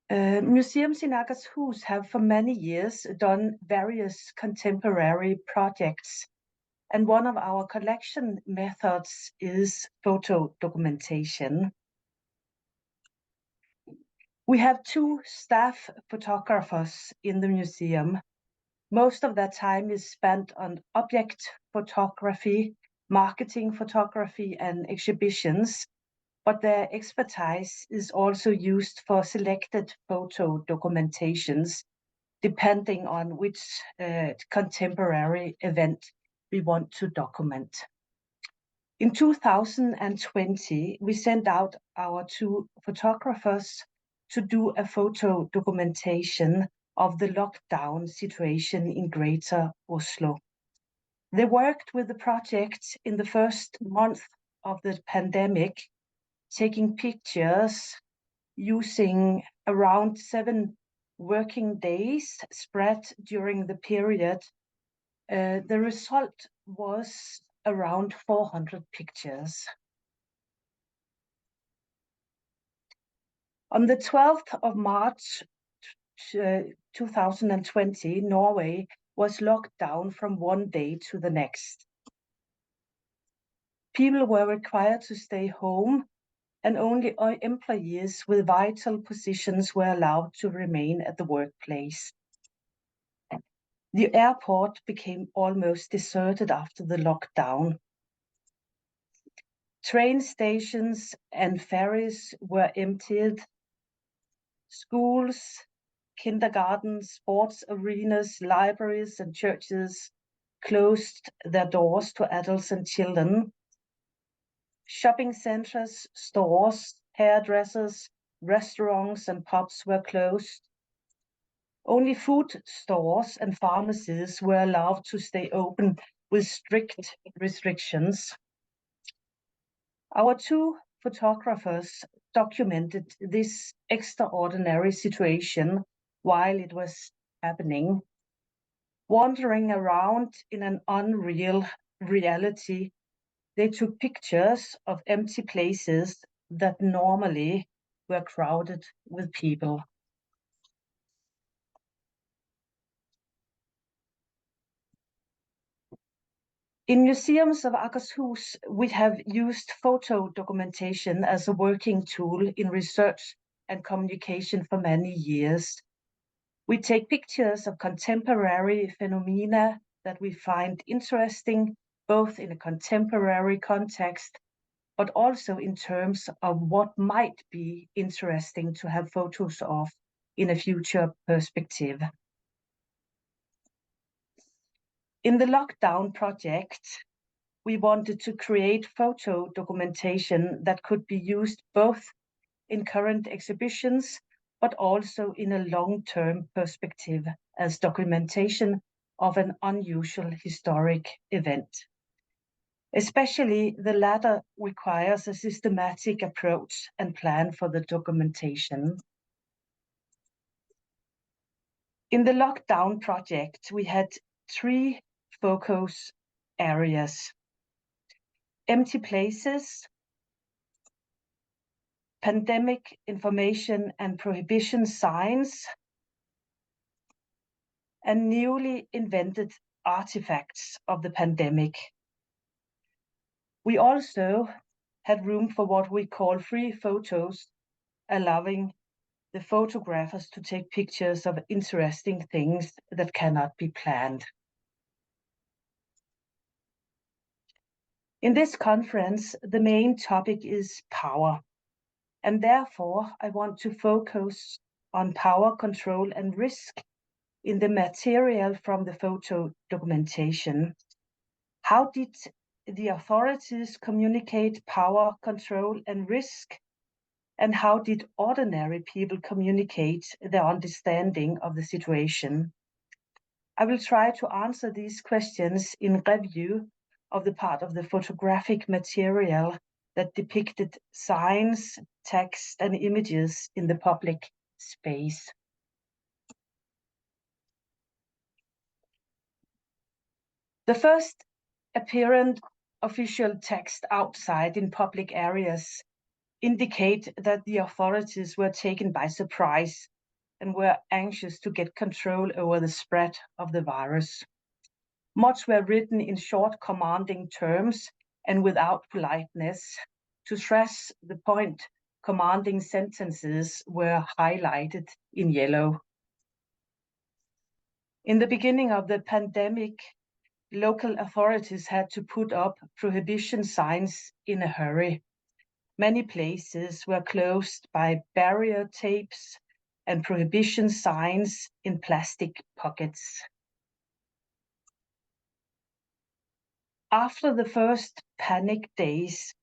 Museums in Akershus have for many years done various contemporary projects, and one of our collection methods is photo documentation. We have 2 staff photographers in the museum. Most of their time is spent on object photography, marketing photography, and exhibitions, but their expertise is also used for selected photo documentations, depending on which contemporary event we want to document. In 2020, we sent out our 2 photographers to do a photo documentation of the lockdown situation in Greater Oslo. They worked with the project in the first month of the pandemic, taking pictures using around 7 working days spread during the period. The result was around 400 pictures. On the 12th of March 2020, Norway was locked down from one day to the next. People were required to stay home, and only employees with vital positions were allowed to remain at the workplace. The airport became almost deserted after the lockdown. Train stations and ferries were emptied. Schools, kindergartens, sports arenas, libraries, and churches closed their doors to adults and children. Shopping centers, stores, hairdressers, restaurants, and pubs were closed. Only food stores and pharmacies were allowed to stay open with strict restrictions. Our 2 photographers documented this extraordinary situation while it was happening. Wandering around in an unreal reality, they took pictures of empty places that normally were crowded with people. In museums of Akershus, we have used photo documentation as a working tool in research and communication for many years. We take pictures of contemporary phenomena that we find interesting, both in a contemporary context, but also in terms of what might be interesting to have photos of in a future perspective. In the lockdown project, we wanted to create photo documentation that could be used both in current exhibitions, but also in a long-term perspective as documentation of an unusual historic event. Especially the latter requires a systematic approach and plan for the documentation. In the lockdown project, we had 3 focus areas: empty places, pandemic information and prohibition signs, and newly invented artifacts of the pandemic. We also had room for what we call free photos, allowing the photographers to take pictures of interesting things that cannot be planned. In this conference, the main topic is power, and therefore I want to focus on power, control, and risk in the material from the photo documentation. How did the authorities communicate power, control, and risk? And how did ordinary people communicate their understanding of the situation? I will try to answer these questions in review of the part of the photographic material that depicted signs, text, and images in the public space. The first apparent official text outside in public areas indicate that the authorities were taken by surprise and were anxious to get control over the spread of the virus. Much were written in short, commanding terms and without politeness. To stress the point, commanding sentences were highlighted in yellow. In the beginning of the pandemic, local authorities had to put up prohibition signs in a hurry. Many places were closed by barrier tapes and prohibition signs in plastic pockets. After the first panic days,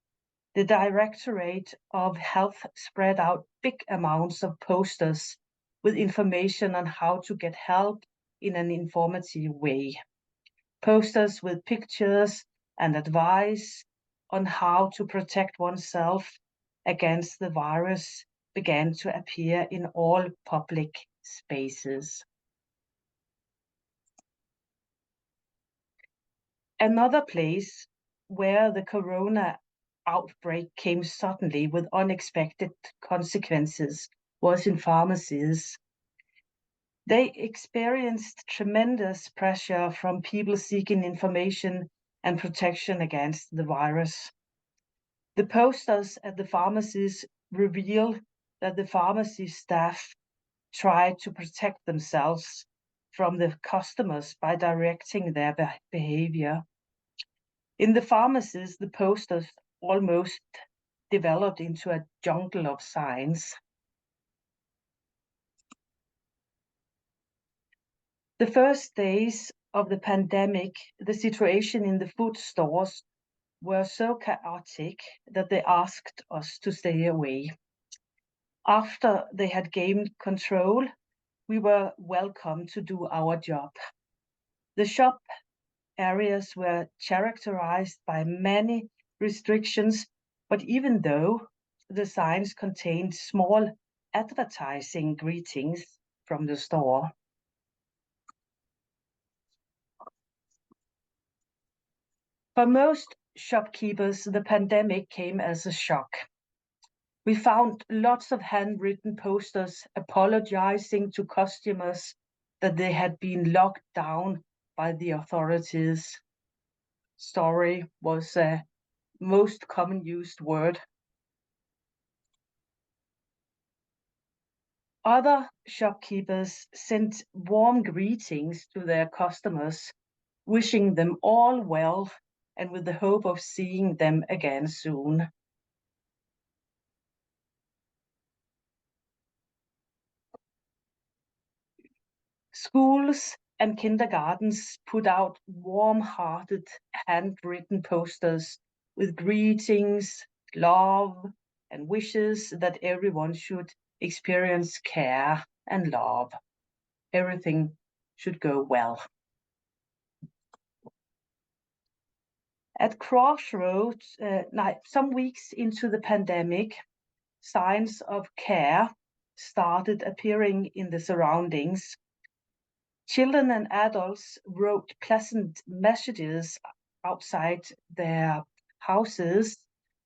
the Directorate of Health spread out big amounts of posters with information on how to get help in an informative way. Posters with pictures and advice on how to protect oneself against the virus began to appear in all public spaces. Another place where the corona outbreak came suddenly with unexpected consequences was in pharmacies. They experienced tremendous pressure from people seeking information and protection against the virus. The posters at the pharmacies reveal that the pharmacy staff tried to protect themselves from the customers by directing their behavior. In the pharmacies, the posters almost developed into a jungle of signs. The first days of the pandemic, the situation in the food stores were so chaotic that they asked us to stay away. After they had gained control, we were welcome to do our job. The shop areas were characterized by many restrictions, but even though the signs contained small advertising greetings from the store. For most shopkeepers, the pandemic came as a shock. We found lots of handwritten posters apologizing to customers that they had been locked down by the authorities. Sorry was a most common used word. Other shopkeepers sent warm greetings to their customers, wishing them all well and with the hope of seeing them again soon. Schools and kindergartens put out warm-hearted handwritten posters with greetings, love, and wishes that everyone should experience care and love. Everything should go well. At crossroads, some weeks into the pandemic, signs of care started appearing in the surroundings. Children and adults wrote pleasant messages outside their houses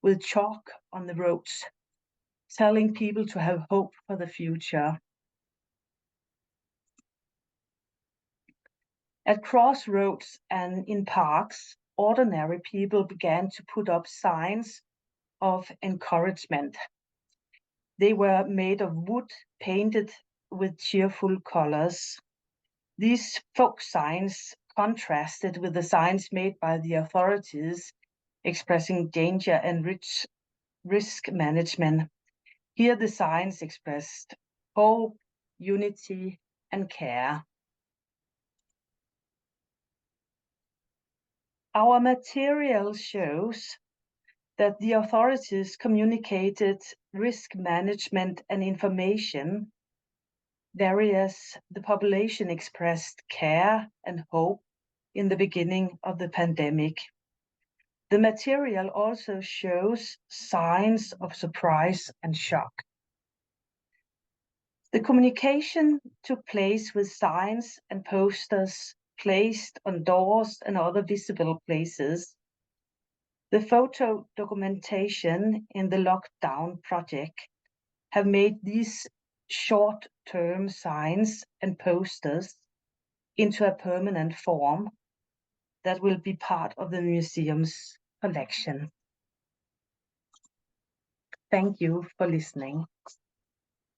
with chalk on the roads, telling people to have hope for the future. At crossroads and in parks, ordinary people began to put up signs of encouragement. They were made of wood, painted with cheerful colors. These folk signs contrasted with the signs made by the authorities expressing danger and risk management. Here the signs expressed hope, unity, and care. Our material shows that the authorities communicated risk management and information, whereas the population expressed care and hope in the beginning of the pandemic. The material also shows signs of surprise and shock. The communication took place with signs and posters placed on doors and other visible places. The photo documentation in the lockdown project have made these short short-term signs and posters into a permanent form that will be part of the museum's collection. Thank you for listening.